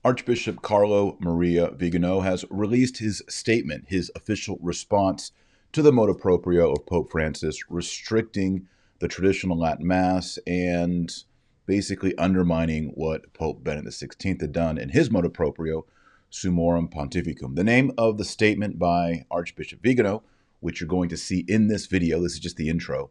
Archbishop Carlo Maria Viganò has released his statement, his official response to the motu proprio of Pope Francis, restricting the traditional Latin Mass and basically undermining what Pope Benedict XVI had done in his motu proprio, Summorum Pontificum. The name of the statement by Archbishop Viganò, which you're going to see in this video, this is just the intro,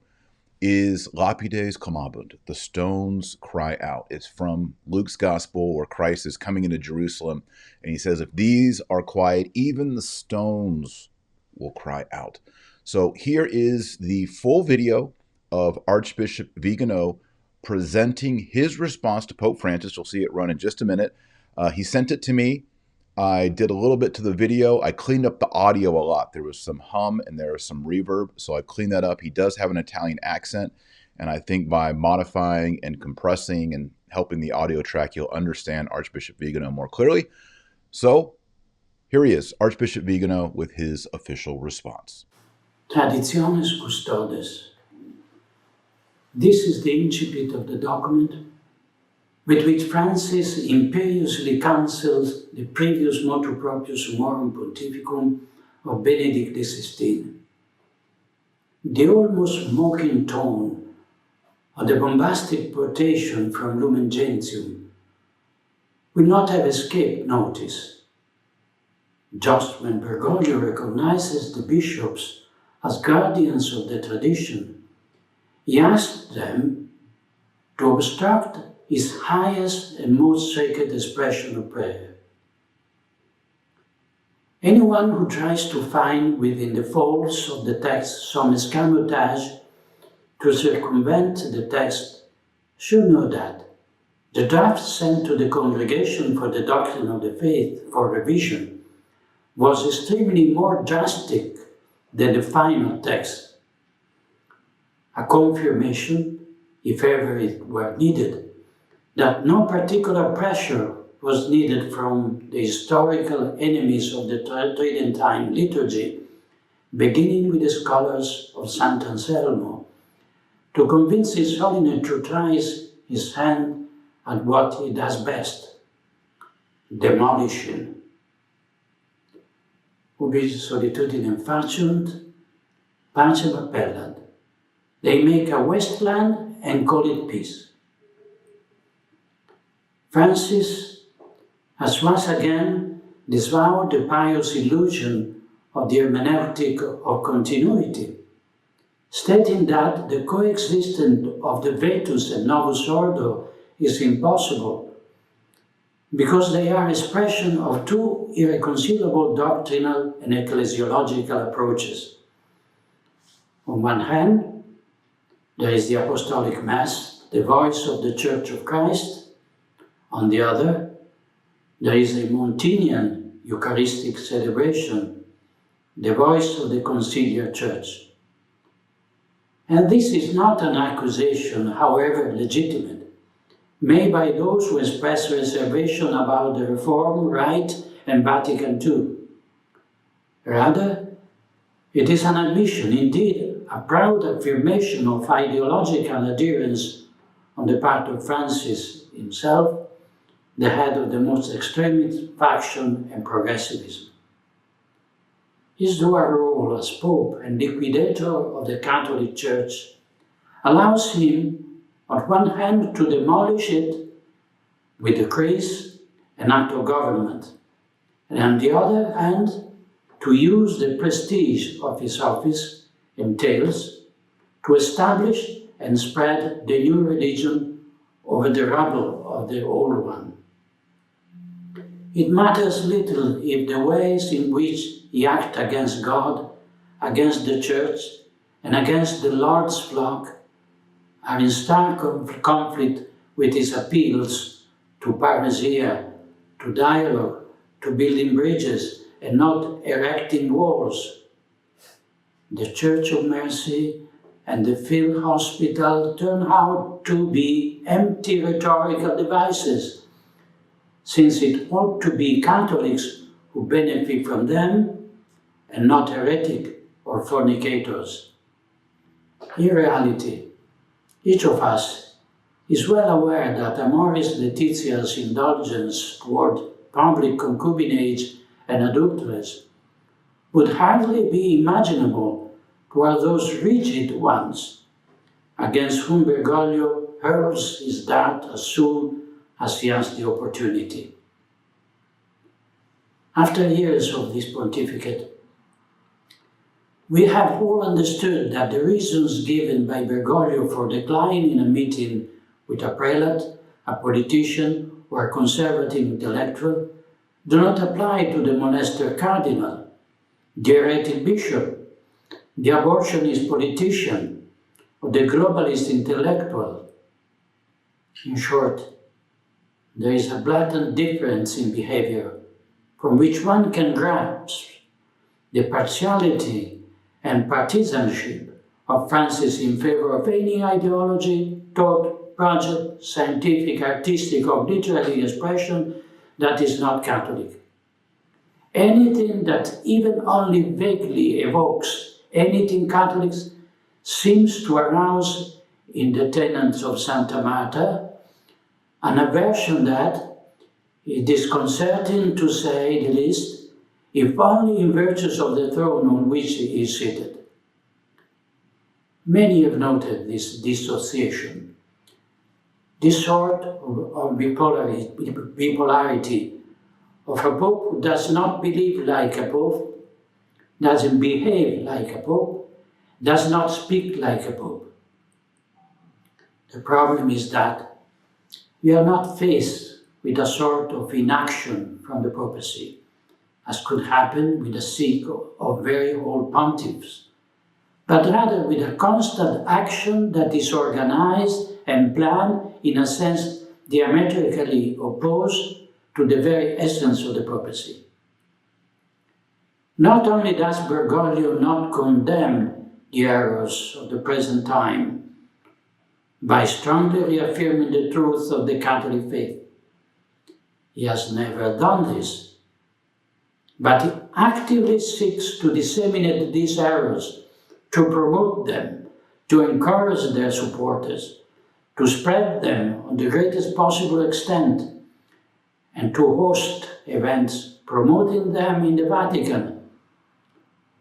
is Lapides clamabunt, the stones cry out. It's from Luke's gospel where Christ is coming into Jerusalem and he says, if these are quiet, even the stones will cry out. So here is the full video of Archbishop Viganò presenting his response to Pope Francis. You'll see it run in just a minute. He sent it to me. I did a little bit to the video. I cleaned up the audio a lot. There was some hum and there was some reverb, so I cleaned that up. He does have an Italian accent, and I think by modifying and compressing and helping the audio track, you'll understand Archbishop Viganò more clearly. So here he is, Archbishop Viganò, with his official response. Traditiones custodes. This is the incipit of the document with which Francis imperiously cancels the previous motu proprio Summorum Pontificum of Benedict XVI. The almost mocking tone of the bombastic quotation from Lumen Gentium will not have escaped notice. Just when Bergoglio recognizes the bishops as guardians of the tradition, he asks them to obstruct his highest and most sacred expression of prayer. Anyone who tries to find within the folds of the text some escamotage to circumvent the text should know that the draft sent to the Congregation for the Doctrine of the Faith for revision was extremely more drastic than the final text. A confirmation, if ever it were needed, that no particular pressure was needed from the historical enemies of the Tridentine liturgy, beginning with the scholars of Sant Anselmo, to convince His Holiness to try his hand at what he does best, demolishing. Ubi solitudinem faciunt, pacem appellant. They make a wasteland and call it peace. Francis has once again disavowed the pious illusion of the hermeneutic of continuity, stating that the coexistence of the Vetus and Novus Ordo is impossible because they are expression of two irreconcilable doctrinal and ecclesiological approaches. On one hand, there is the Apostolic Mass, the voice of the Church of Christ. On the other, there is a Montinian Eucharistic celebration, the voice of the Conciliar Church. And this is not an accusation, however legitimate, made by those who express reservation about the Reform, Rite, and Vatican II. Rather, it is an admission, indeed a proud affirmation of ideological adherence on the part of Francis himself, the head of the most extremist faction and progressivism. His dual role as Pope and liquidator of the Catholic Church allows him, on one hand, to demolish it with decrees and act of government, and on the other hand, to use the prestige of his office entails to establish and spread the new religion over the rubble of the old one. It matters little if the ways in which he acts against God, against the Church, and against the Lord's flock are in stark conflict with his appeals to parousia, to dialogue, to building bridges, and not erecting walls. The Church of Mercy and the field hospital turn out to be empty rhetorical devices, since it ought to be Catholics who benefit from them and not heretic or fornicators. In reality, each of us is well aware that Amoris Laetitia's indulgence toward public concubinage and adulteress would hardly be imaginable to all those rigid ones against whom Bergoglio hurls his dart as soon as he has the opportunity. After years of this pontificate, we have all understood that the reasons given by Bergoglio for declining a meeting with a prelate, a politician, or a conservative intellectual do not apply to the monastic cardinal, the heretic bishop, the abortionist politician, or the globalist intellectual. In short, there is a blatant difference in behavior from which one can grasp the partiality and partisanship of Francis in favor of any ideology, thought, project, scientific, artistic, or literary expression that is not Catholic. Anything that even only vaguely evokes anything Catholic seems to arouse in the tenants of Santa Marta an aversion that, is disconcerting to say the least, if only in virtues of the throne on which he is seated. Many have noted this dissociation, this sort of bipolarity of a pope who does not believe like a pope, doesn't behave like a pope, does not speak like a pope. The problem is that we are not faced with a sort of inaction from the papacy, as could happen with a sick or very old pontiffs, but rather with a constant action that is organized and planned in a sense diametrically opposed to the very essence of the papacy. Not only does Bergoglio not condemn the errors of the present time by strongly reaffirming the truth of the Catholic faith, he has never done this, but he actively seeks to disseminate these errors, to promote them, to encourage their supporters, to spread them on the greatest possible extent, and to host events promoting them in the Vatican,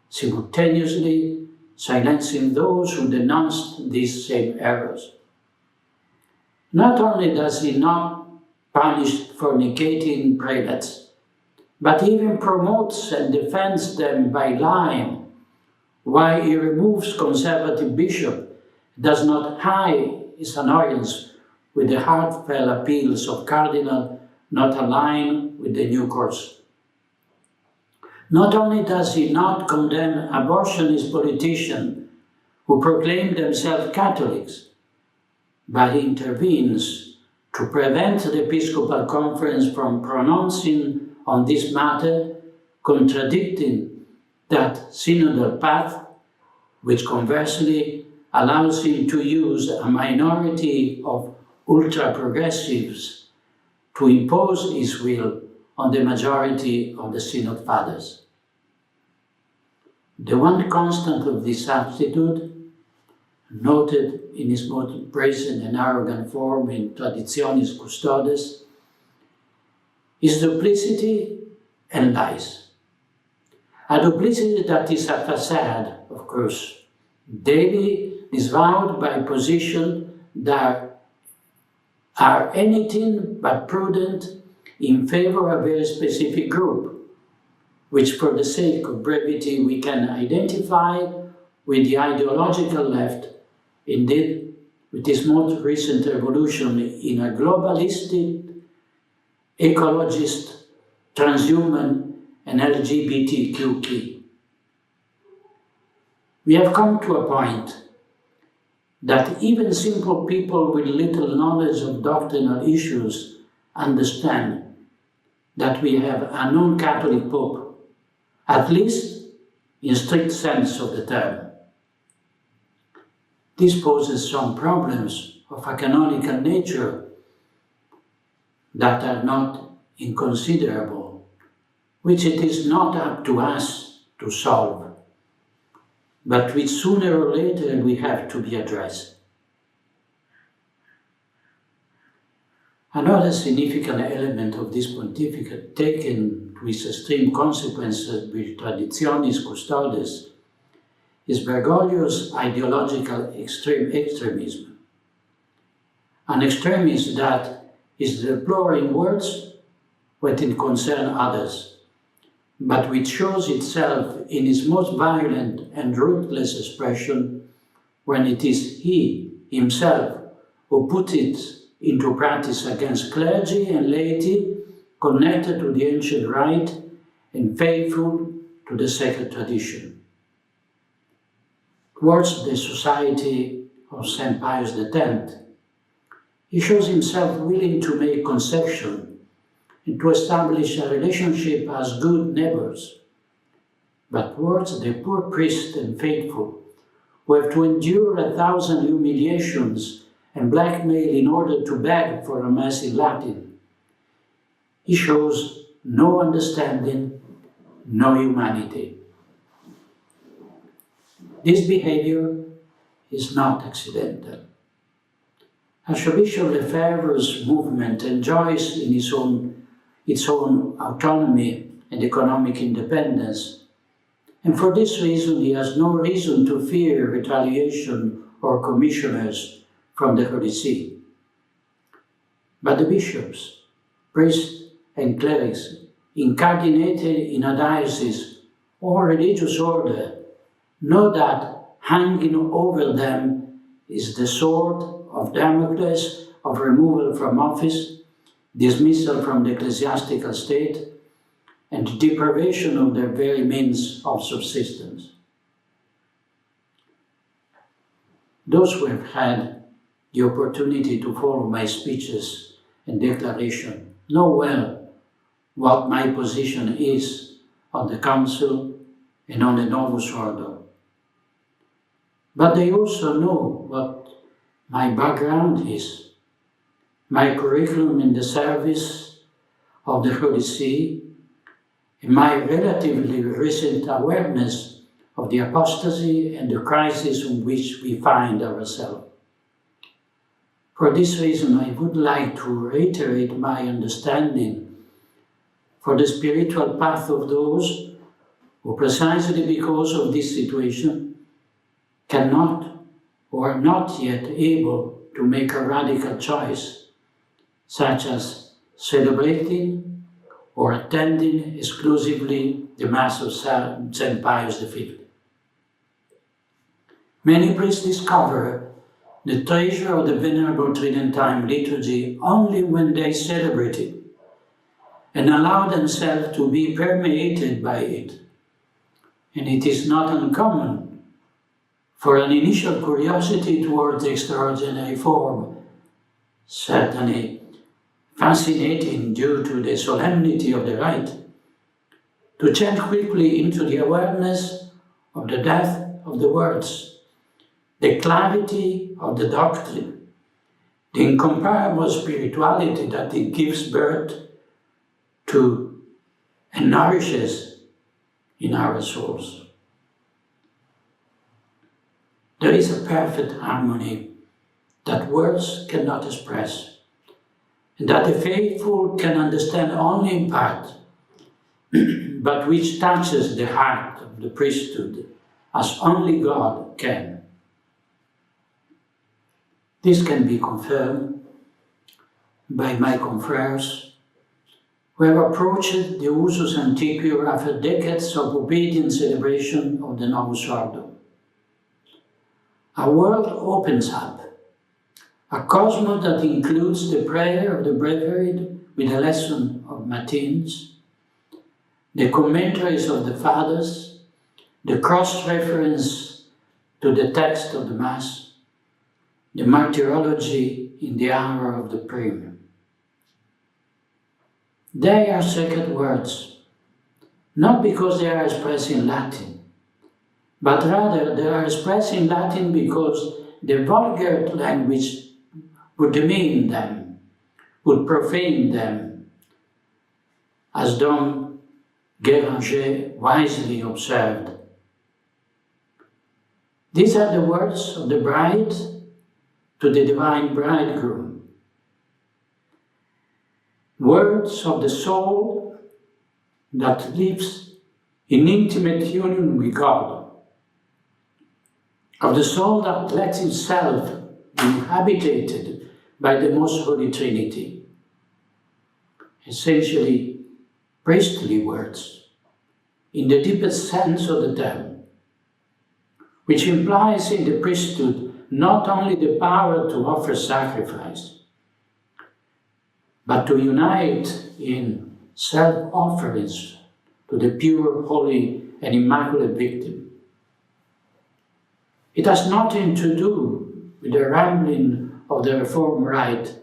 simultaneously silencing those who denounced these same errors. Not only does he not punish fornicating prelates, but even promotes and defends them by lying, while he removes conservative bishop, does not hide his annoyance with the heartfelt appeals of cardinals not aligned with the new course. Not only does he not condemn abortionist politicians who proclaim themselves Catholics, but he intervenes to prevent the Episcopal Conference from pronouncing on this matter, contradicting that synodal path, which conversely allows him to use a minority of ultra-progressives to impose his will on the majority of the Synod Fathers. The one constant of this attitude, noted in his most brazen and arrogant form in Traditionis Custodes, is duplicity and lies. A duplicity that is a facade, of course, daily disavowed by positions that are anything but prudent in favor of a very specific group, which for the sake of brevity we can identify with the ideological left, indeed with this most recent evolution in a globalistic, ecologist, transhuman, and LGBTQ key. We have come to a point that even simple people with little knowledge of doctrinal issues understand that we have a non-Catholic Pope, at least in strict sense of the term. This poses some problems of a canonical nature that are not inconsiderable, which it is not up to us to solve, but which sooner or later we have to be addressed. Another significant element of this pontificate, taken to its extreme consequences with Traditionis Custodes, is Bergoglio's ideological extremism. An extremism that is deploring words when it concerns others, but which shows itself in its most violent and ruthless expression when it is he himself who put it into practice against clergy and laity connected to the ancient rite and faithful to the sacred tradition. Towards the Society of St. Pius X, he shows himself willing to make concession and to establish a relationship as good neighbors, but towards the poor priest and faithful who have to endure 1,000 humiliations and blackmail in order to beg for a Mass in Latin, he shows no understanding, no humanity. This behavior is not accidental. Archbishop Lefebvre's movement enjoys in its own autonomy and economic independence, and for this reason he has no reason to fear retaliation or commissioners from the Holy See. But the bishops, priests, and clerics incardinated in a diocese or religious order know that hanging over them is the sword of Damocles of removal from office, dismissal from the ecclesiastical state, and deprivation of their very means of subsistence. Those who have had the opportunity to follow my speeches and declaration know well what my position is on the Council and on the Novus Ordo. But they also know what my background is, my curriculum in the service of the Holy See, and my relatively recent awareness of the apostasy and the crisis in which we find ourselves. For this reason, I would like to reiterate my understanding for the spiritual path of those who, precisely because of this situation, cannot or are not yet able to make a radical choice, such as celebrating or attending exclusively the Mass of St. Pius V. Many priests discover the treasure of the Venerable Tridentine liturgy only when they celebrate it and allow themselves to be permeated by it. And it is not uncommon for an initial curiosity towards the extraordinary form, certainly fascinating due to the solemnity of the rite, to change quickly into the awareness of the depth of the words, the clarity of the doctrine, the incomparable spirituality that it gives birth to and nourishes in our souls. There is a perfect harmony that words cannot express, and that the faithful can understand only in part, but which touches the heart of the priesthood as only God can. This can be confirmed by my confreres, who have approached the usus antiquus after decades of obedient celebration of the Novus Ordo. A world opens up, a cosmos that includes the prayer of the breviary with a lesson of Matins, the commentaries of the Fathers, the cross-reference to the text of the Mass, the martyrology in the hour of the Primum. They are sacred words, not because they are expressed in Latin, but rather they are expressed in Latin because the vulgar language would demean them, would profane them, as Dom Guéranger wisely observed. These are the words of the bride to the divine bridegroom. words of the soul that lives in intimate union with God, of the soul that lets itself be inhabited by the Most Holy Trinity. Essentially, priestly words, in the deepest sense of the term, which implies in the priesthood not only the power to offer sacrifice, but to unite in self-offerings to the pure, holy, and immaculate victim. It has nothing to do with the rambling of the Reformed Rite,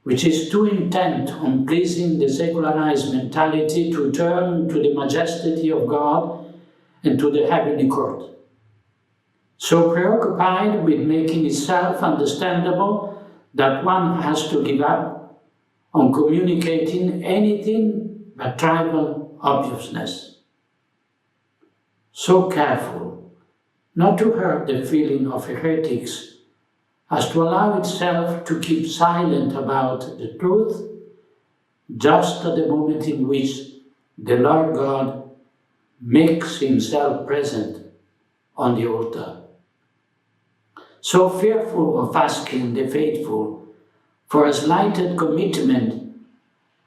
which is too intent on pleasing the secularized mentality to turn to the majesty of God and to the heavenly court. So preoccupied with making itself understandable that one has to give up on communicating anything but trivial obviousness. So careful not to hurt the feeling of heretics as to allow itself to keep silent about the truth just at the moment in which the Lord God makes himself present on the altar. So fearful of asking the faithful for a slighted commitment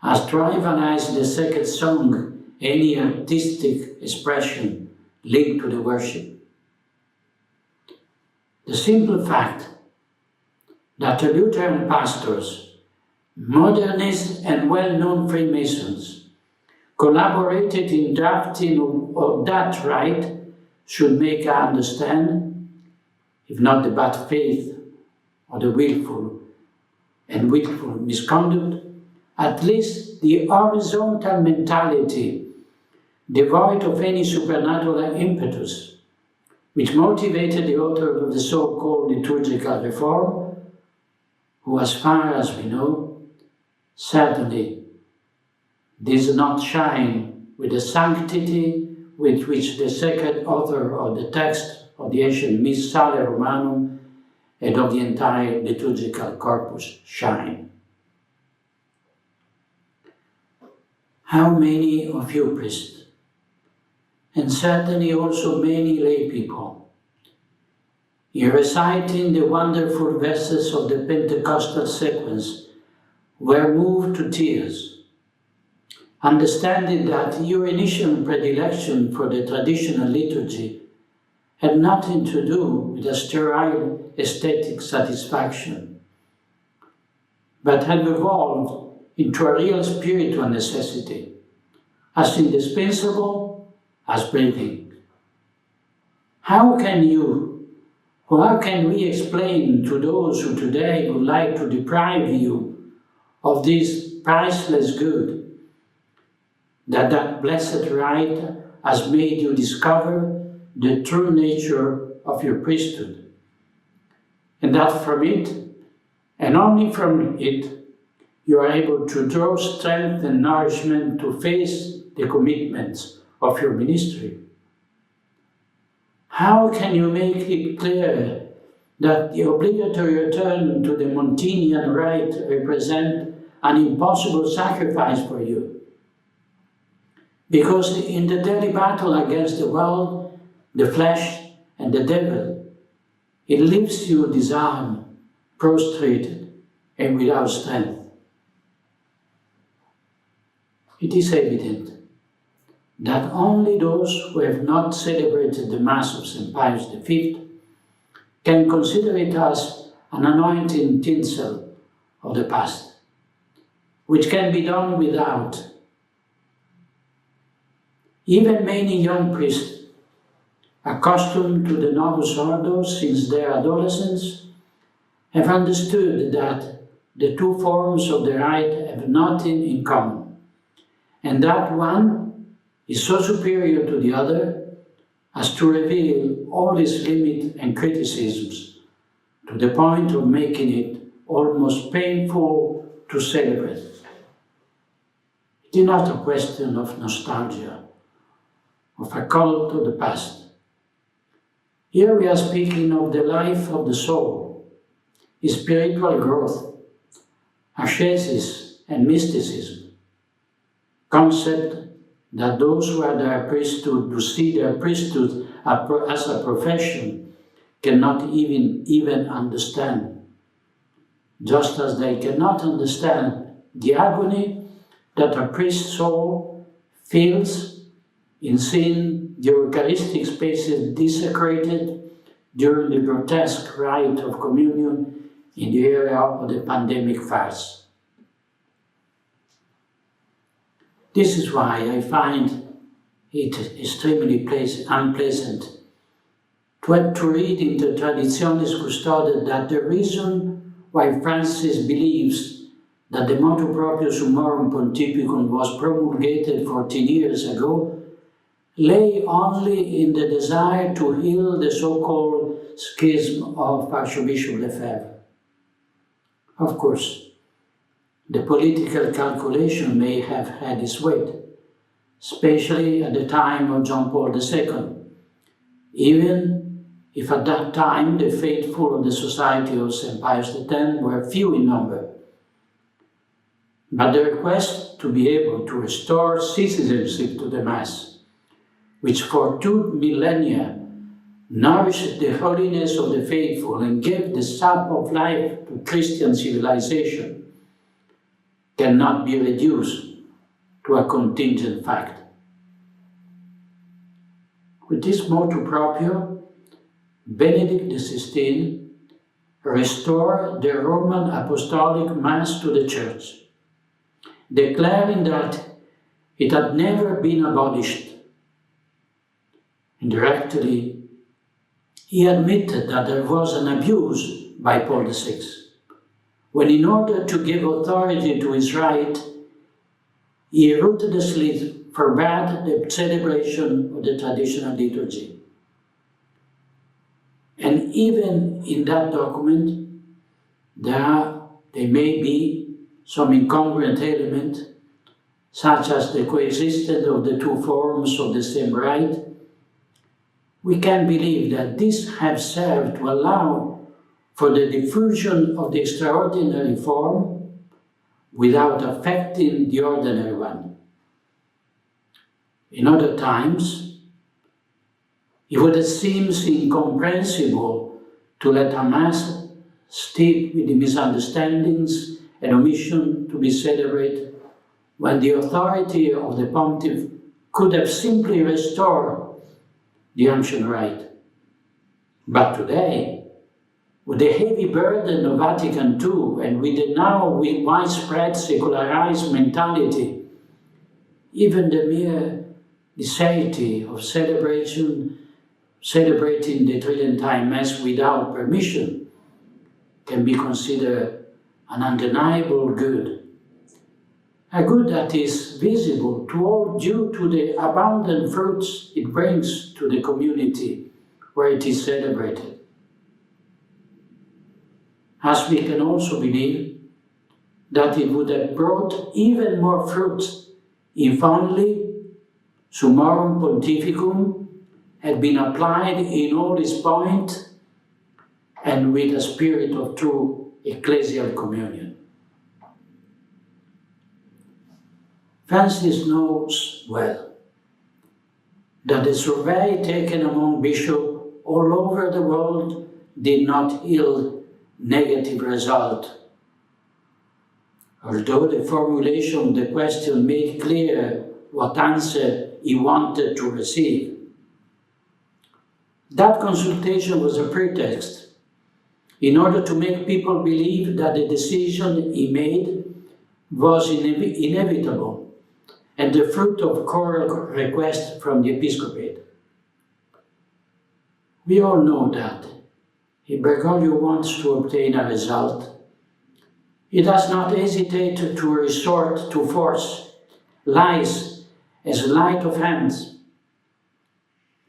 as to rivalize the sacred song, any artistic expression linked to the worship. The simple fact that the Lutheran pastors, modernists and well-known Freemasons collaborated in drafting of that rite should make us understand, if not the bad faith or the willful misconduct, at least the horizontal mentality devoid of any supernatural impetus, which motivated the author of the so-called liturgical reform, who, as far as we know, certainly does not shine with the sanctity with which the sacred author of the text of the ancient Missale Romanum and of the entire liturgical corpus shine. How many of you priests, and certainly also many lay people, in reciting the wonderful verses of the Pentecostal sequence, were moved to tears, understanding that your initial predilection for the traditional liturgy had nothing to do with a sterile aesthetic satisfaction, but had evolved into a real spiritual necessity, as indispensable as breathing. How can we explain to those who today would like to deprive you of this priceless good, that blessed rite has made you discover the true nature of your priesthood, and that from it, and only from it, you are able to draw strength and nourishment to face the commitments of your ministry? How can you make it clear that the obligatory return to the Montinian rite represents an impossible sacrifice for you? Because in the daily battle against the world, the flesh, and the devil, it leaves you disarmed, prostrated, and without strength. It is evident that only those who have not celebrated the Mass of St. Pius V can consider it as an anointing tinsel of the past, which can be done without. Even many young priests, accustomed to the Novus Ordo since their adolescence, have understood that the two forms of the rite have nothing in common, and that one is so superior to the other as to reveal all its limits and criticisms to the point of making it almost painful to celebrate. It is not a question of nostalgia, of a cult of the past. Here we are speaking of the life of the soul, its spiritual growth, ascesis and mysticism. Concept that those who are their priesthood, who see their priesthood as a profession, cannot even understand, just as they cannot understand the agony that a priest's soul feels in seeing the Eucharistic spaces desecrated during the grotesque rite of communion in the era of the pandemic farce. This is why I find it extremely unpleasant to read in the Traditionis Custodiet that the reason why Francis believes that the Motu Proprio Summorum Pontificum was promulgated 14 years ago lay only in the desire to heal the so-called schism of Archbishop Lefebvre. Of course, the political calculation may have had its weight, especially at the time of John Paul II, even if at that time the faithful of the Society of St. Pius X were few in number. But the request to be able to restore citizenship to the Mass, which for 2 millennia nourished the holiness of the faithful and gave the sap of life to Christian civilization, cannot be reduced to a contingent fact. With this motu proprio, Benedict XVI restored the Roman Apostolic Mass to the Church, declaring that it had never been abolished. Indirectly, he admitted that there was an abuse by Paul VI, when in order to give authority to his rite, he ruthlessly forbade the celebration of the traditional liturgy. And even in that document, there may be some incongruent element, such as the coexistence of the two forms of the same rite. We can believe that this has served to allow for the diffusion of the extraordinary form without affecting the ordinary one. In other times, it would have seemed incomprehensible to let a Mass steeped with the misunderstandings and omission to be celebrated, when the authority of the Pontiff could have simply restored the ancient rite. But today, with the heavy burden of Vatican II and with the now widespread secularized mentality, even the mere necessity of celebrating the Tridentine Mass without permission can be considered an undeniable good. A good that is visible to all due to the abundant fruits it brings to the community where it is celebrated. As we can also believe that it would have brought even more fruits if only Summorum Pontificum had been applied in all its point and with a spirit of true ecclesial communion. Francis knows well that the survey taken among bishops all over the world did not yield negative result, although the formulation of the question made clear what answer he wanted to receive. That consultation was a pretext in order to make people believe that the decision he made was inevitable and the fruit of choral request from the episcopate. We all know that if Bergoglio wants to obtain a result, he does not hesitate to resort to force, lies, as sleight of hand.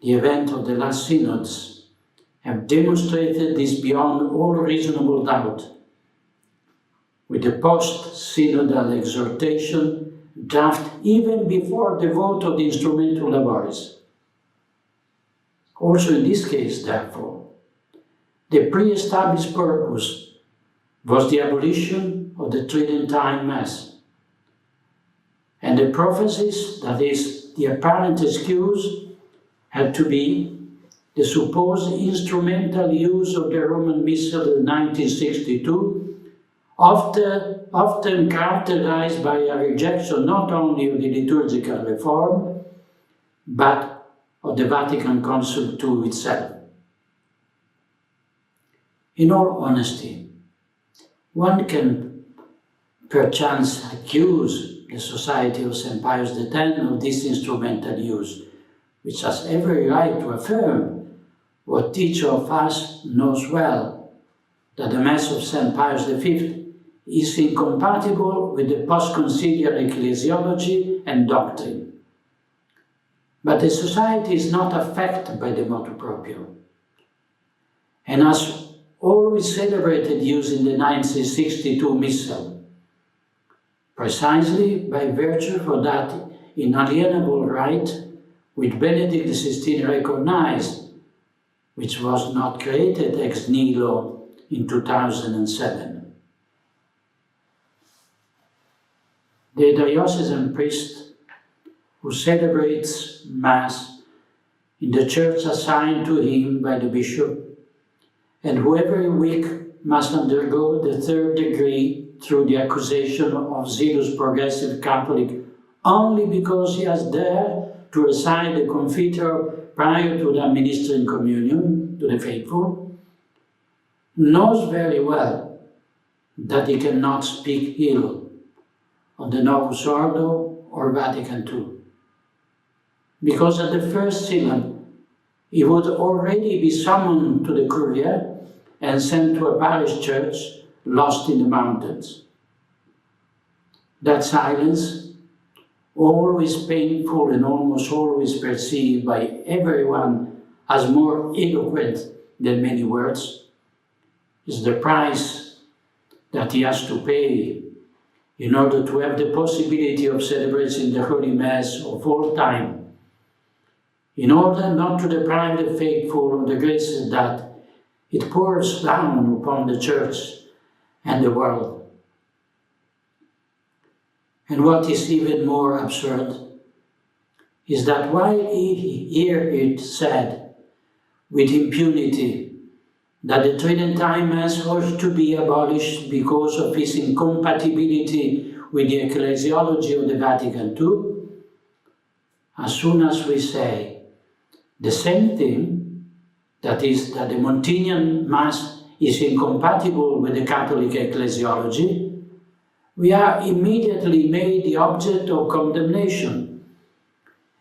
The event of the last synods have demonstrated this beyond all reasonable doubt, with the post-synodal exhortation draft even before the vote of the Instrumentum Laboris. Also in this case, therefore, the pre-established purpose was the abolition of the Tridentine Mass, and the prophecies, that is, the apparent excuse, had to be the supposed instrumental use of the Roman Missal in 1962, often characterized by a rejection not only of the liturgical reform, but of the Vatican Council II itself. In all honesty, one can perchance accuse the Society of St. Pius X of this instrumental use, which has every right to affirm what each of us knows well, that the Mass of St. Pius V is incompatible with the post-conciliar ecclesiology and doctrine. But the Society is not affected by the motu proprio, and has always celebrated using the 1962 Missal, precisely by virtue of that inalienable right which Benedict XVI recognized, which was not created ex nihilo in 2007. The diocesan priest who celebrates Mass in the church assigned to him by the bishop, and who every week must undergo the third degree through the accusation of zealous progressive Catholic only because he has dared to recite the Confiteor prior to the administering communion to the faithful, knows very well that he cannot speak ill of the Novus Ordo or Vatican II, because at the first synod he would already be summoned to the Curia and sent to a parish church lost in the mountains. That silence, always painful and almost always perceived by everyone as more eloquent than many words, is the price that he has to pay in order to have the possibility of celebrating the Holy Mass of all time, in order not to deprive the faithful of the graces that it pours down upon the Church and the world. And what is even more absurd is that while he hear it said with impunity that the Tridentine Mass ought to be abolished because of its incompatibility with the ecclesiology of the Vatican II, as soon as we say the same thing, that is, that the Montinian Mass is incompatible with the Catholic ecclesiology, we are immediately made the object of condemnation,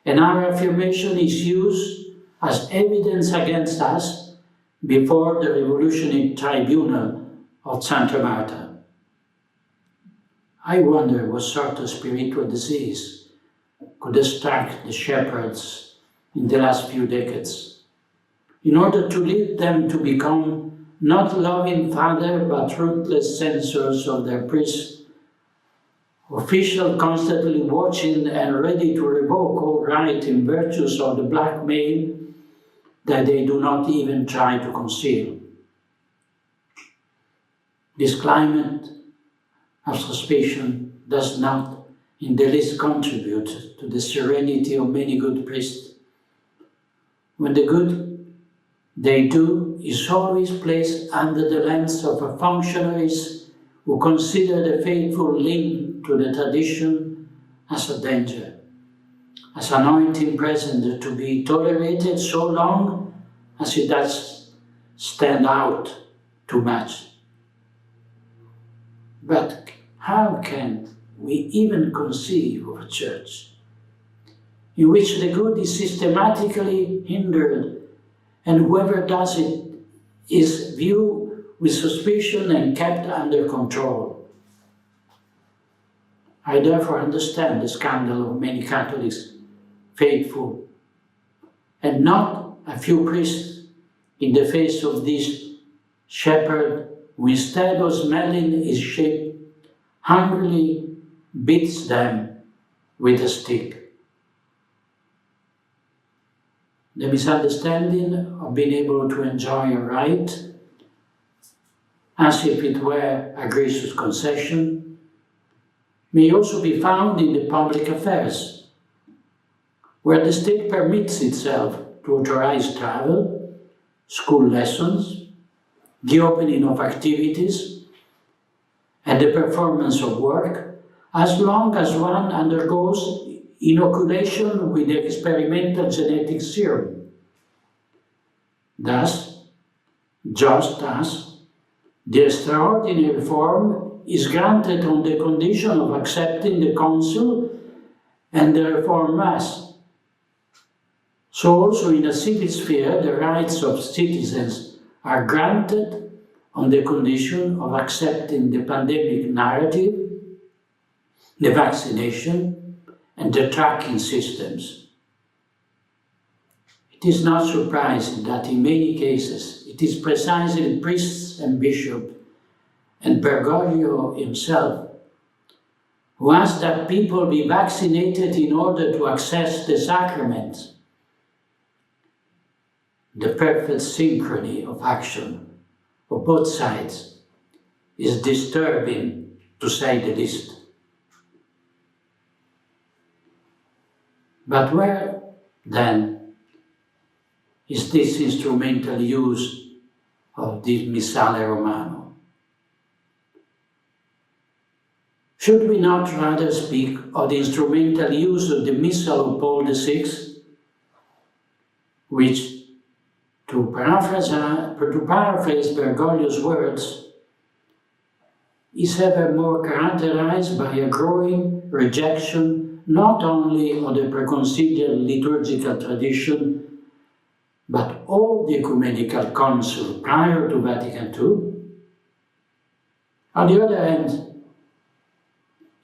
and our affirmation is used as evidence against us before the revolutionary tribunal of Santa Marta. I wonder what sort of spiritual disease could have struck the shepherds in the last few decades, in order to lead them to become not loving father but ruthless censors of their priests, official constantly watching and ready to revoke all right in virtues of the blackmail that they do not even try to conceal. This climate of suspicion does not in the least contribute to the serenity of many good priests, when the good they do is always placed under the lens of functionaries who consider the faithful link to the tradition as a danger, as anointing present to be tolerated so long as it does stand out too much. But how can we even conceive of a church in which the good is systematically hindered, and whoever does it is viewed with suspicion and kept under control? I therefore understand the scandal of many Catholics faithful, and not a few priests in the face of this shepherd who, instead of smelling his sheep, hungrily beats them with a stick. The misunderstanding of being able to enjoy a right as if it were a gracious concession may also be found in the public affairs, where the state permits itself to authorize travel, school lessons, the opening of activities, and the performance of work, as long as one undergoes inoculation with the experimental genetic serum. Thus, just as the extraordinary form is granted on the condition of accepting the consul and the reform mass, so also in a civil sphere the rights of citizens are granted on the condition of accepting the pandemic narrative, the vaccination, and the tracking systems. It is not surprising that in many cases it is precisely priests and bishops and Bergoglio himself who ask that people be vaccinated in order to access the sacraments. The perfect synchrony of action of both sides is disturbing, to say the least. But where, then, is this instrumental use of this Missale Romano? Should we not rather speak of the instrumental use of the Missal of Paul VI, which, to paraphrase Bergoglio's words, is ever more characterized by a growing rejection not only of the preconciliar liturgical tradition, but all the ecumenical council prior to Vatican II? On the other hand,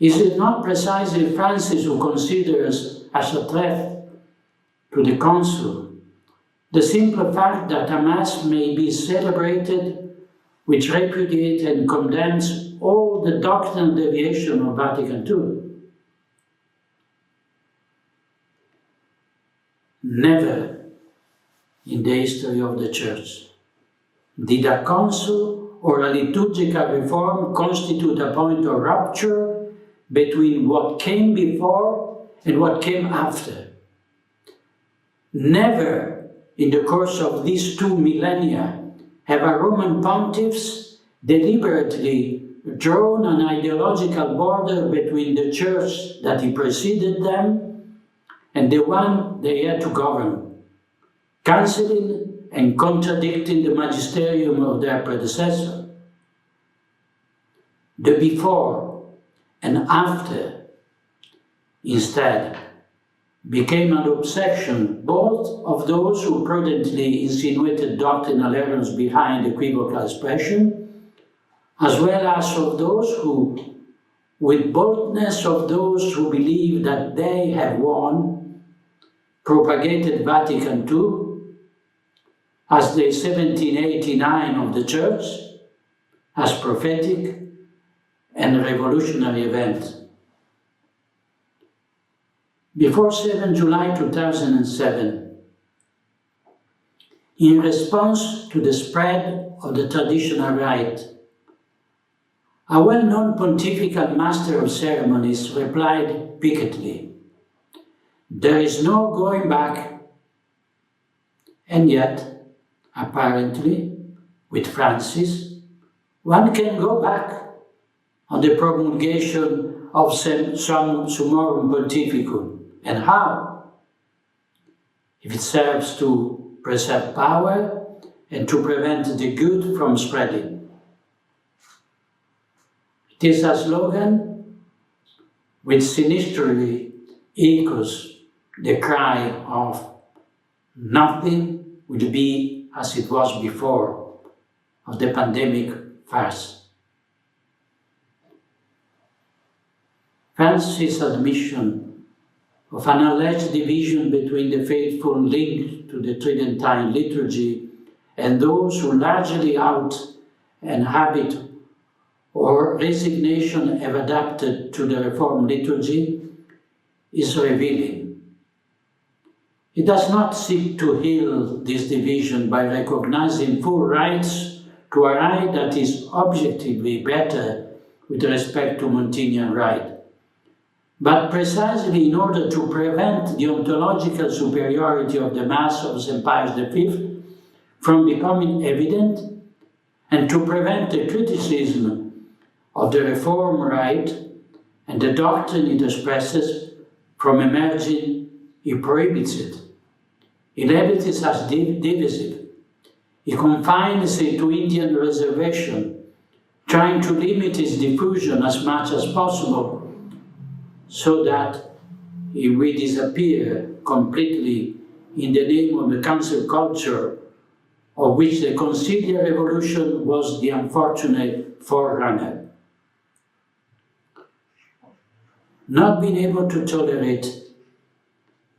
is it not precisely Francis who considers as a threat to the council the simple fact that a Mass may be celebrated which repudiates and condemns all the doctrinal deviation of Vatican II? Never in the history of the Church did a council or a liturgical reform constitute a point of rupture between what came before and what came after. Never in the course of these 2 millennia have a Roman pontiffs deliberately drawn an ideological border between the church that he preceded them and the one they had to govern, cancelling and contradicting the magisterium of their predecessor. The before and after, instead, became an obsession both of those who prudently insinuated doctrinal errors behind equivocal expression, as well as of those who, with boldness of those who believe that they have won, propagated Vatican II as the 1789 of the Church, as prophetic and revolutionary event. Before 7 July 2007, in response to the spread of the traditional rite, a well-known pontifical master of ceremonies replied piquantly, "There is no going back." And yet, apparently, with Francis, one can go back on the promulgation of some Summorum Pontificum. And how? If it serves to preserve power and to prevent the good from spreading. It is a slogan which sinisterly echoes the cry of "nothing will be as it was before" of the pandemic farce. Francis' admission of an alleged division between the faithful linked to the Tridentine liturgy and those who largely out and habit or resignation have adapted to the Reformed liturgy is revealing. It does not seek to heal this division by recognizing full rights to a rite that is objectively better with respect to Montinian rite, but precisely in order to prevent the ontological superiority of the Mass of St. Pius V from becoming evident, and to prevent the criticism of the Reform rite and the doctrine it expresses from emerging, he prohibits it. He labels it as divisive. He confines it to Indian reservation, trying to limit its diffusion as much as possible so that it will disappear completely in the name of the cancel culture of which the conciliar revolution was the unfortunate forerunner. Not being able to tolerate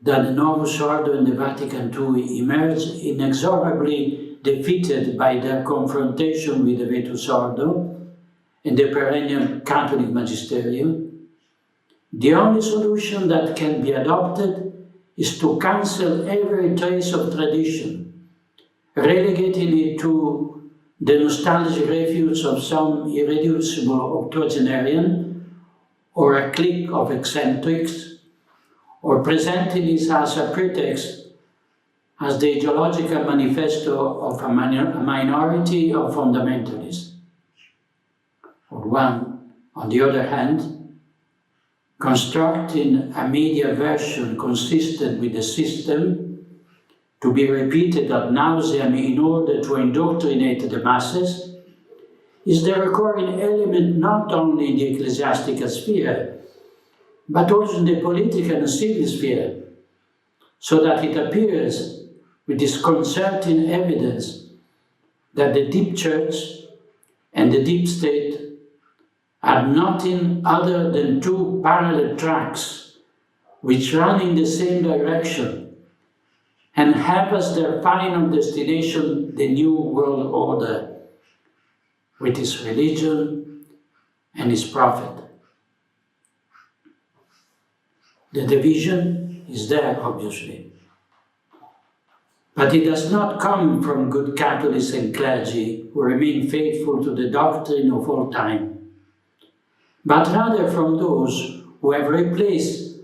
that the Novus Ordo and the Vatican II emerged inexorably defeated by their confrontation with the Vetus Ordo and the perennial Catholic magisterium, the only solution that can be adopted is to cancel every trace of tradition, relegating it to the nostalgic refuge of some irreducible octogenarian or a clique of eccentrics, or presenting it as a pretext as the ideological manifesto of a minority of fundamentalists. Or one, on the other hand, constructing a media version consistent with the system to be repeated ad nauseam in order to indoctrinate the masses is the recurring element not only in the ecclesiastical sphere, but also in the political and civil sphere, so that it appears with disconcerting evidence that the deep church and the deep state are nothing other than two parallel tracks which run in the same direction and have as their final destination the New World Order, with its religion and its prophet. The division is there, obviously, but it does not come from good Catholics and clergy who remain faithful to the doctrine of all time, but rather from those who have replaced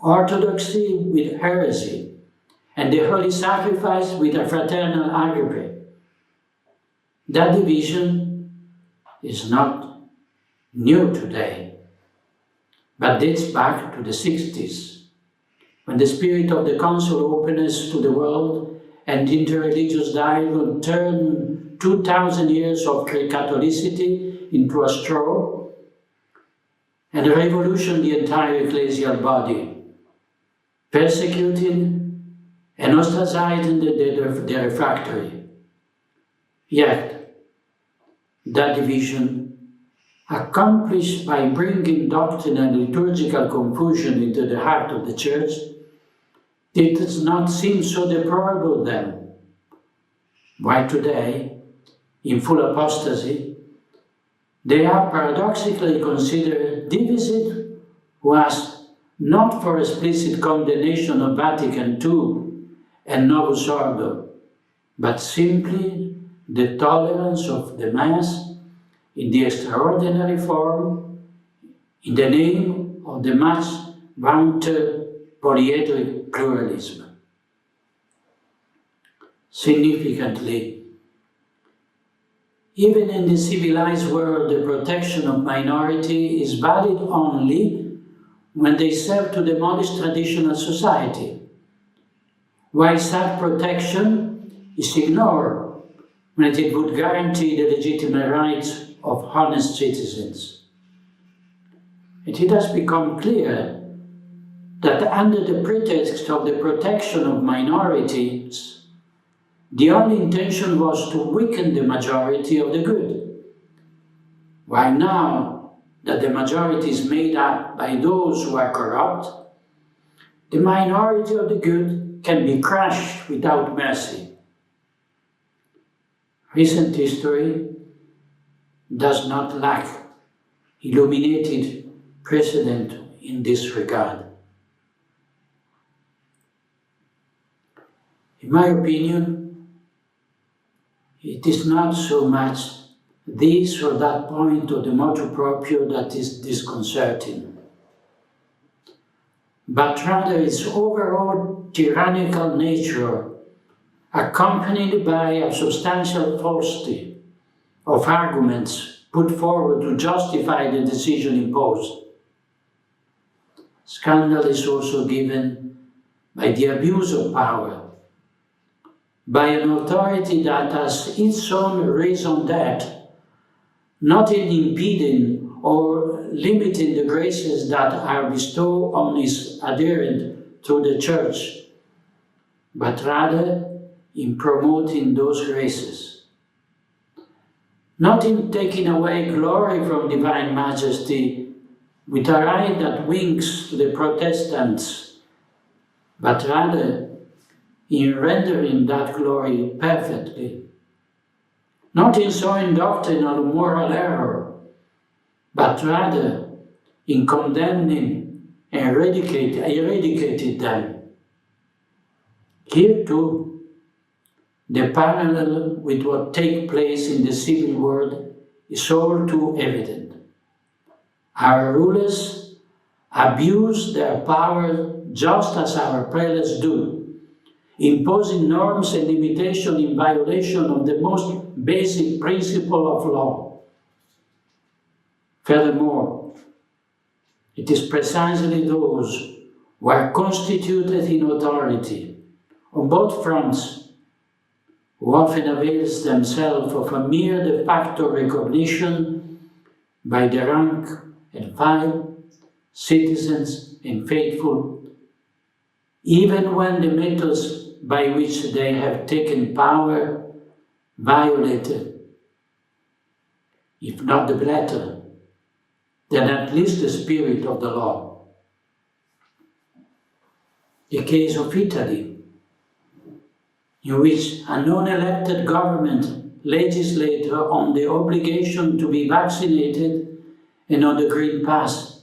orthodoxy with heresy and the holy sacrifice with a fraternal agape. That division is not new today, but dates back to the 60s, when the spirit of the council openness to the world and interreligious dialogue turned 2,000 years of Catholicity into a straw and revolutioned the entire ecclesial body, persecuting and ostracizing the refractory. Yet, that division, accomplished by bringing doctrine and liturgical confusion into the heart of the Church, it does not seem so deplorable then. Why today, in full apostasy, they are paradoxically considered divisive, who ask not for explicit condemnation of Vatican II and Novus Ordo, but simply the tolerance of the Mass in the extraordinary form, in the name of the much vaunted polyedric pluralism. Significantly, even in the civilized world, the protection of minority is valid only when they serve to demolish traditional society, while such protection is ignored when it would guarantee the legitimate rights of honest citizens. It has become clear that under the pretext of the protection of minorities, the only intention was to weaken the majority of the good, while now that the majority is made up by those who are corrupt, the minority of the good can be crushed without mercy. Recent history does not lack illuminated precedent in this regard. In my opinion, it is not so much this or that point of the motu proprio that is disconcerting. but rather its overall tyrannical nature, accompanied by a substantial falsity of arguments put forward to justify the decision imposed. Scandal is also given by the abuse of power, by an authority that has its own raison d'etre, not in impeding or limiting the graces that are bestowed on its adherent through the Church, but rather in promoting those graces. Not in taking away glory from divine majesty with a right that winks to the Protestants, but rather in rendering that glory perfectly. Not in sowing doctrinal or moral error, but rather in condemning and eradicating them. Here too, the parallel with what takes place in the civil world is all too evident. Our rulers abuse their power just as our prelates do, imposing norms and limitations in violation of the most basic principle of law. Furthermore, it is precisely those who are constituted in authority on both fronts who often avails themselves of a mere de facto recognition by the rank and file, citizens and faithful, even when the methods by which they have taken power violated, if not the letter, then at least the spirit of the law. The case of Italy, in which a non-elected government legislated on the obligation to be vaccinated and on the Green Pass,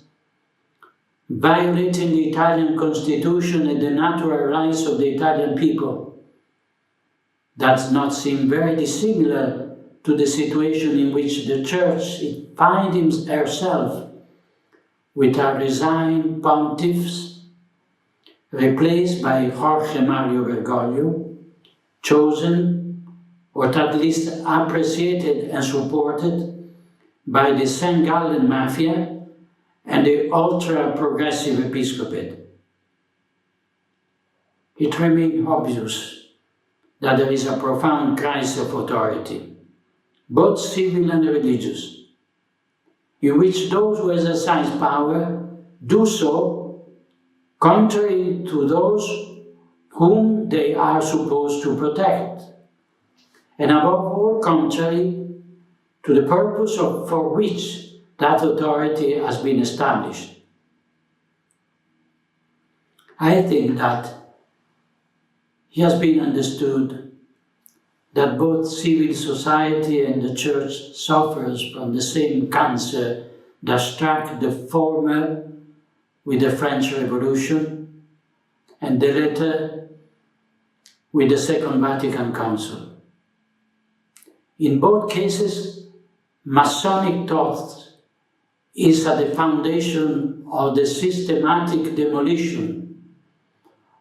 violating the Italian constitution and the natural rights of the Italian people, does not seem very dissimilar to the situation in which the Church finds herself with a resigned pontiffs replaced by Jorge Mario Bergoglio, chosen or at least appreciated and supported by the St. Gallen Mafia and the ultra-progressive episcopate. It remains obvious that there is a profound crisis of authority, both civil and religious, in which those who exercise power do so contrary to those whom they are supposed to protect, and above all contrary to the purpose for which that authority has been established. I think that it has been understood that both civil society and the Church suffers from the same cancer that struck the former with the French Revolution and the latter with the Second Vatican Council. In both cases, Masonic thought is at the foundation of the systematic demolition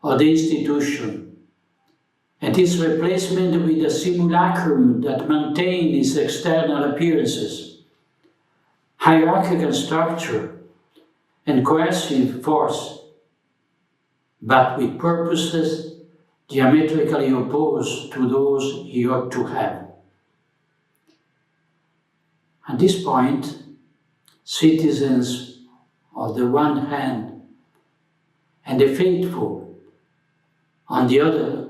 of the institution and its replacement with a simulacrum that maintains its external appearances, hierarchical structure, and coercive force, but with purposes diametrically opposed to those he ought to have. At this point, citizens on the one hand and the faithful on the other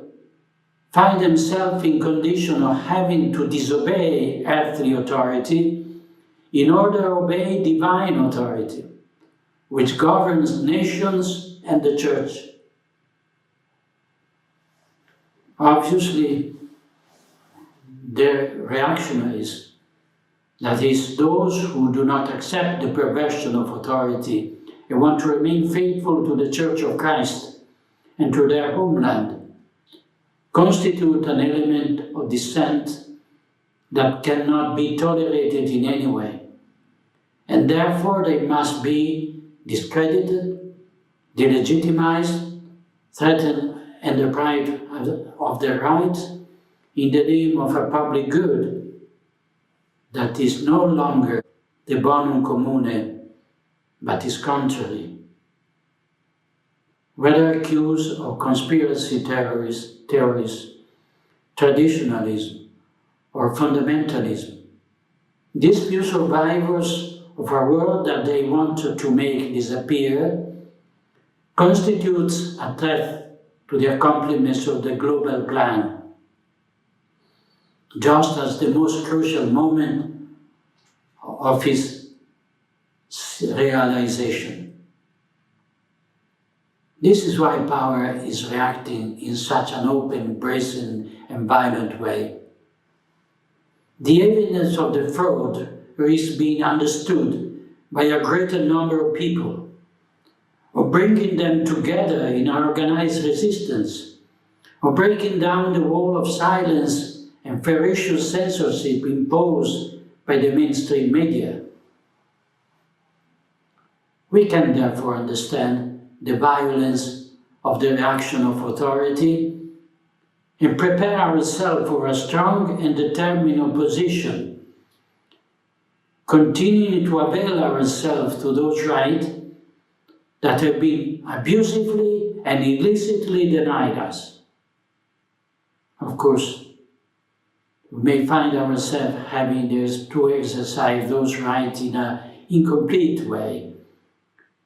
find themselves in condition of having to disobey earthly authority in order to obey divine authority, which governs nations and the Church. Obviously, they're reactionaries, that is, those who do not accept the perversion of authority and want to remain faithful to the Church of Christ and to their homeland, constitute an element of dissent that cannot be tolerated in any way, and therefore they must be discredited, delegitimize, threaten, and deprive of their rights in the name of a public good that is no longer the bonum commune, but is contrary. Whether accused of conspiracy theories, traditionalism, or fundamentalism, these few survivors of a world that they wanted to make disappear constitutes a threat to the accomplishment of the global plan, just as the most crucial moment of its realization. This is why power is reacting in such an open, brazen, and violent way. The evidence of the fraud risks being understood by a greater number of people, or bringing them together in organized resistance, or breaking down the wall of silence and ferocious censorship imposed by the mainstream media. We can therefore understand the violence of the reaction of authority and prepare ourselves for a strong and determined opposition, continuing to avail ourselves to those rights that have been abusively and illicitly denied us. Of course, we may find ourselves having to exercise those rights in an incomplete way,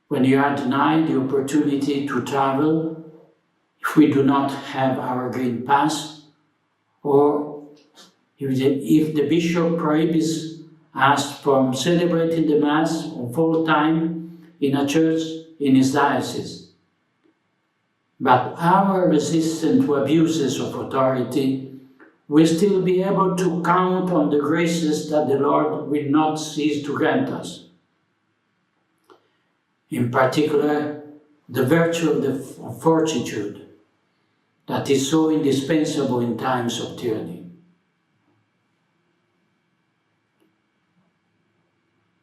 when you are denied the opportunity to travel, if we do not have our green pass, or if the bishop prohibits us from celebrating the Mass on full time in a church in his diocese. But our resistance to abuses of authority will still be able to count on the graces that the Lord will not cease to grant us. In particular, the virtue of fortitude that is so indispensable in times of tyranny.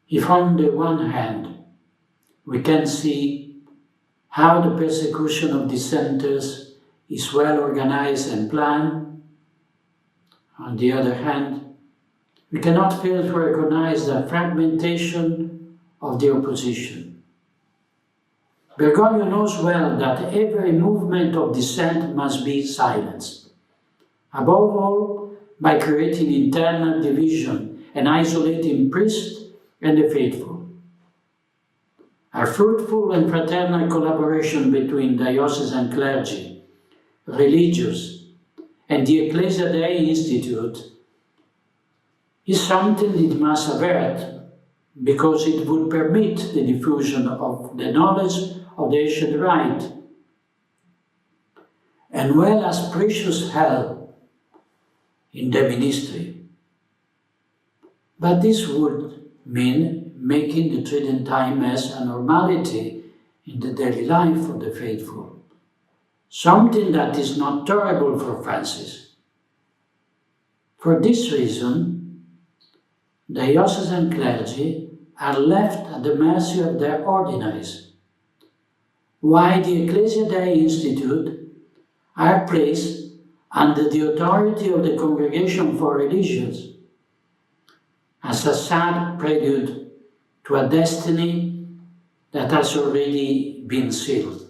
If on the one hand, we can see how the persecution of dissenters is well organized and planned, on the other hand, we cannot fail to recognize the fragmentation of the opposition. Bergoglio knows well that every movement of dissent must be silenced, above all by creating internal division and isolating priests and the faithful. A fruitful and fraternal collaboration between diocesan clergy, religious, and the Ecclesia Dei Institute is something it must avert, because it would permit the diffusion of the knowledge of the ancient rite, and well as precious help in the ministry. But this would mean making the Tridentine Mass a normality in the daily life of the faithful, something that is not tolerable for Francis. For this reason, diocesan clergy are left at the mercy of their ordinaries, while the Ecclesia Dei Institute are placed under the authority of the Congregation for Religions, as a sad prelude to a destiny that has already been sealed.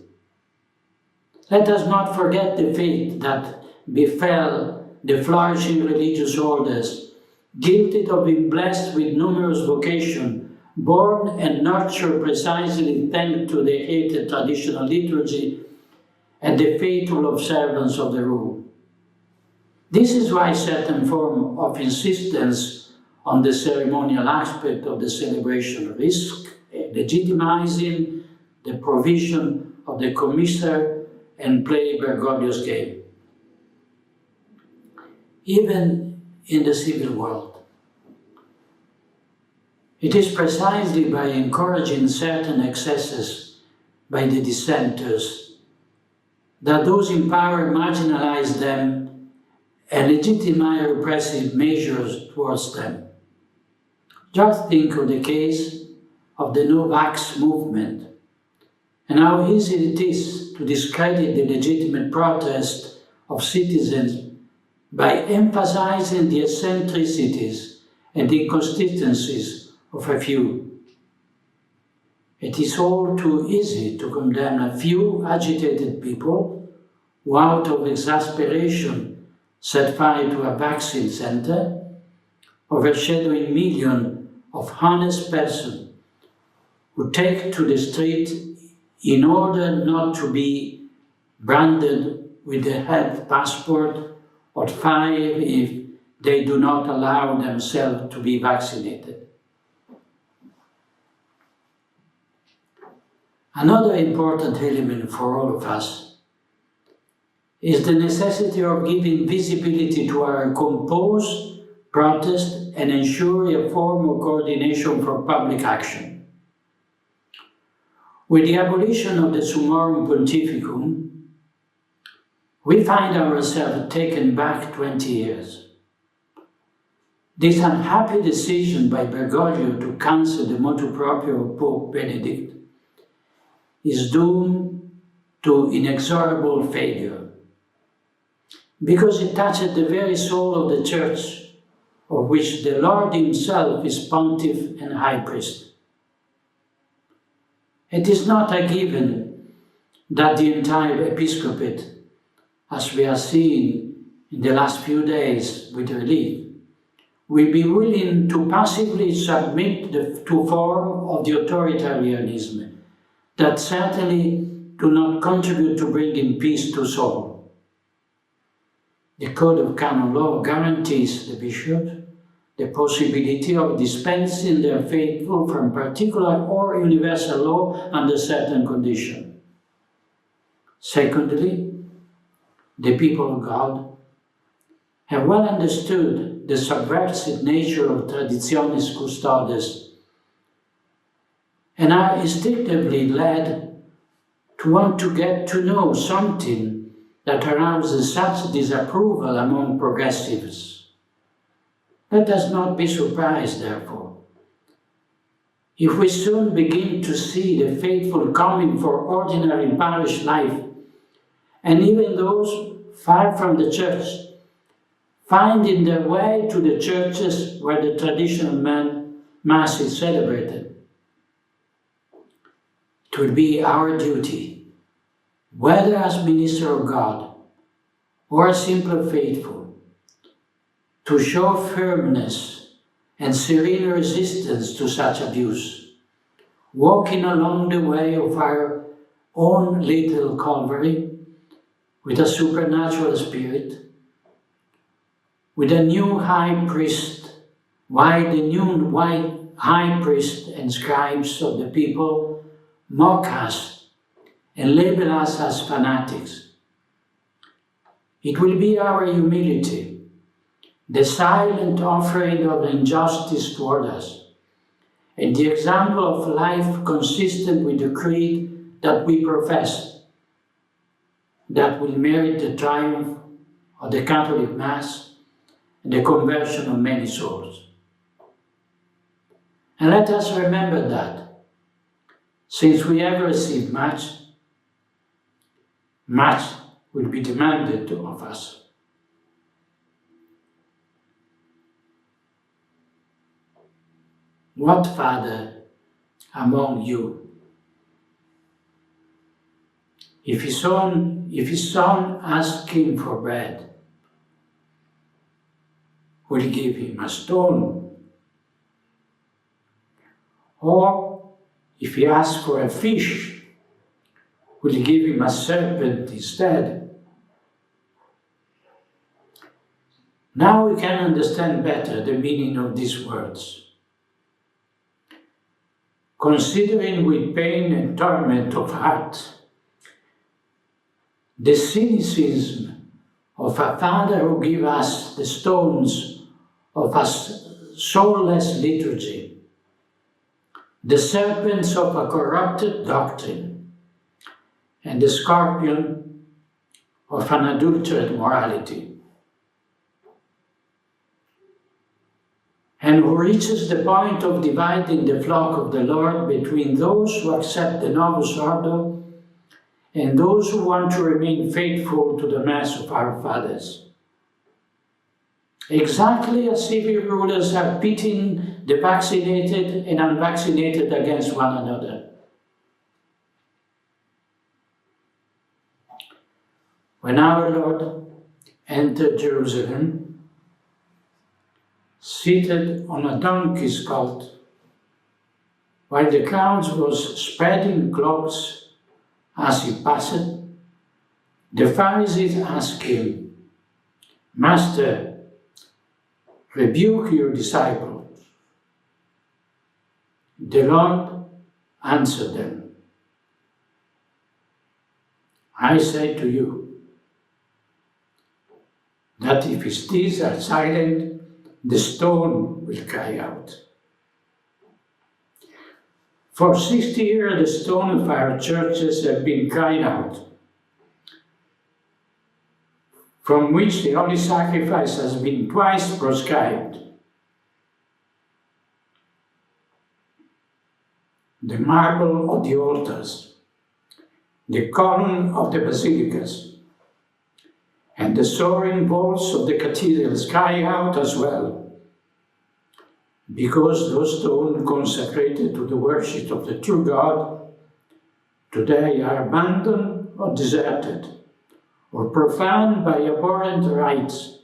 Let us not forget the fate that befell the flourishing religious orders, gifted of being blessed with numerous vocations, born and nurtured precisely thanks to the hated traditional liturgy and the faithful observance of the rule. This is why certain form of insistence on the ceremonial aspect of the celebration risk legitimizing the provision of the commissar and play Bergoglio's game. Even in the civil world, it is precisely by encouraging certain excesses by the dissenters that those in power marginalize them and legitimize repressive measures towards them. Just think of the case of the no-vax movement, and how easy it is to discredit the legitimate protest of citizens by emphasizing the eccentricities and inconsistencies of a few. It is all too easy to condemn a few agitated people who, out of exasperation, set fire to a vaccine center, overshadowing millions of honest persons who take to the street in order not to be branded with a health passport or fined if they do not allow themselves to be vaccinated. Another important element for all of us is the necessity of giving visibility to our composed protest and ensure a form of coordination for public action. With the abolition of the Summorum Pontificum, we find ourselves taken back 20 years. This unhappy decision by Bergoglio to cancel the motu proprio of Pope Benedict is doomed to inexorable failure, because it touches the very soul of the Church, of which the Lord himself is pontiff and high priest. It is not a given that the entire episcopate, as we are seeing in the last few days with relief, will be willing to passively submit to form of the authoritarianism that certainly do not contribute to bringing peace to soul. The Code of Canon Law guarantees the bishops the possibility of dispensing their faithful from particular or universal law under certain conditions. Secondly, the people of God have well understood the subversive nature of traditionis custodes and are instinctively led to want to get to know something that arouses such disapproval among progressives. Let us not be surprised, therefore, if we soon begin to see the faithful coming for ordinary parish life, and even those far from the Church finding their way to the churches where the traditional Mass is celebrated. It will be our duty, whether as minister of God or as simple faithful, to show firmness and serene resistance to such abuse, walking along the way of our own little Calvary with a supernatural spirit, with a new high priest, while the new white high priest and scribes of the people mock us and label us as fanatics. It will be our humility, the silent offering of injustice toward us, and the example of life consistent with the creed that we profess, that will merit the triumph of the Catholic Mass and the conversion of many souls. And let us remember that, since we have received much, much will be demanded of us. What father among you, if his son asks him for bread, will give him a stone? Or if he asks for a fish, will give him a serpent instead? Now we can understand better the meaning of these words. Considering with pain and torment of heart the cynicism of a father who gives us the stones of a soulless liturgy, the serpents of a corrupted doctrine, and the scorpion of an adulterate morality, and who reaches the point of dividing the flock of the Lord between those who accept the Novus Ordo and those who want to remain faithful to the Mass of our fathers. Exactly as civil rulers are pitting the vaccinated and unvaccinated against one another. When our Lord entered Jerusalem, seated on a donkey's colt, while the crowds was spreading cloaks as he passed, the Pharisees asked him, "Master, rebuke your disciples." The Lord answered them, "I say to you, that if his teeth are silent, the stone will cry out." For 60 years, the stone of our churches have been cried out, from which the holy sacrifice has been twice proscribed. The marble of the altars, the column of the basilicas, and the soaring vaults of the cathedrals cry out as well, because those stones consecrated to the worship of the true God today are abandoned or deserted, or profaned by abhorrent rites,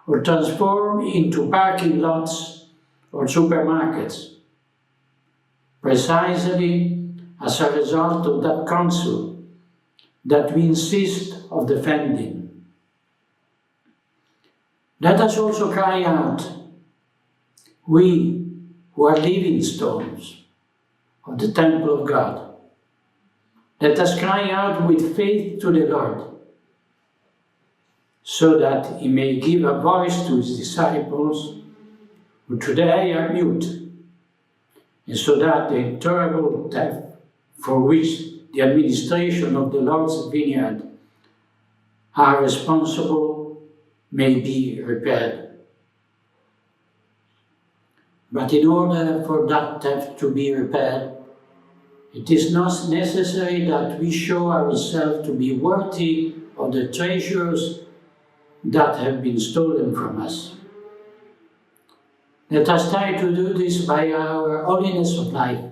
or transformed into parking lots or supermarkets, precisely as a result of that counsel that we insist of defending. Let us also cry out, we who are living stones of the temple of God. Let us cry out with faith to the Lord, so that he may give a voice to his disciples who today are mute, and so that the terrible theft for which the administration of the Lord's vineyard are responsible may be repaired. But in order for that theft to be repaired, it is not necessary that we show ourselves to be worthy of the treasures that have been stolen from us. Let us try to do this by our holiness of life,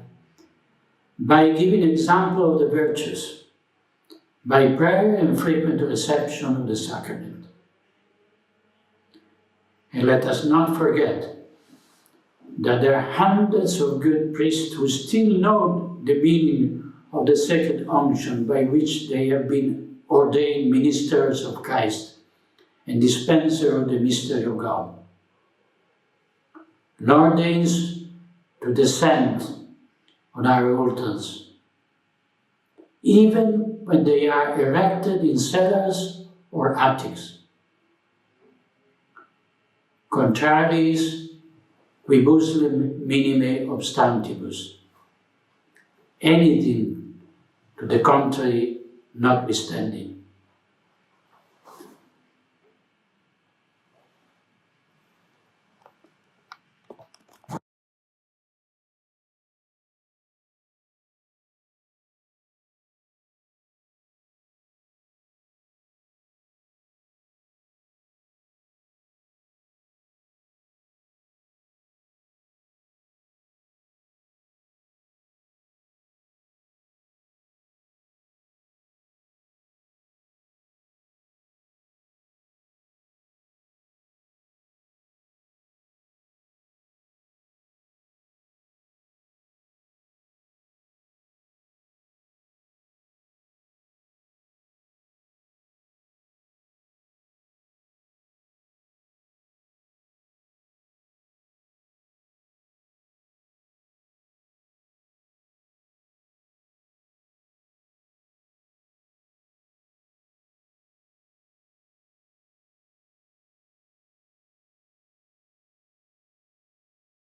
by giving example of the virtues, by prayer and frequent reception of the sacrament. And let us not forget that there are hundreds of good priests who still know the meaning of the sacred unction by which they have been ordained ministers of Christ and dispenser of the mystery of God. Lord deigns to descend on our altars, even when they are erected in cellars or attics. Contrariis quibuslim minime obstantibus. Anything to the contrary notwithstanding.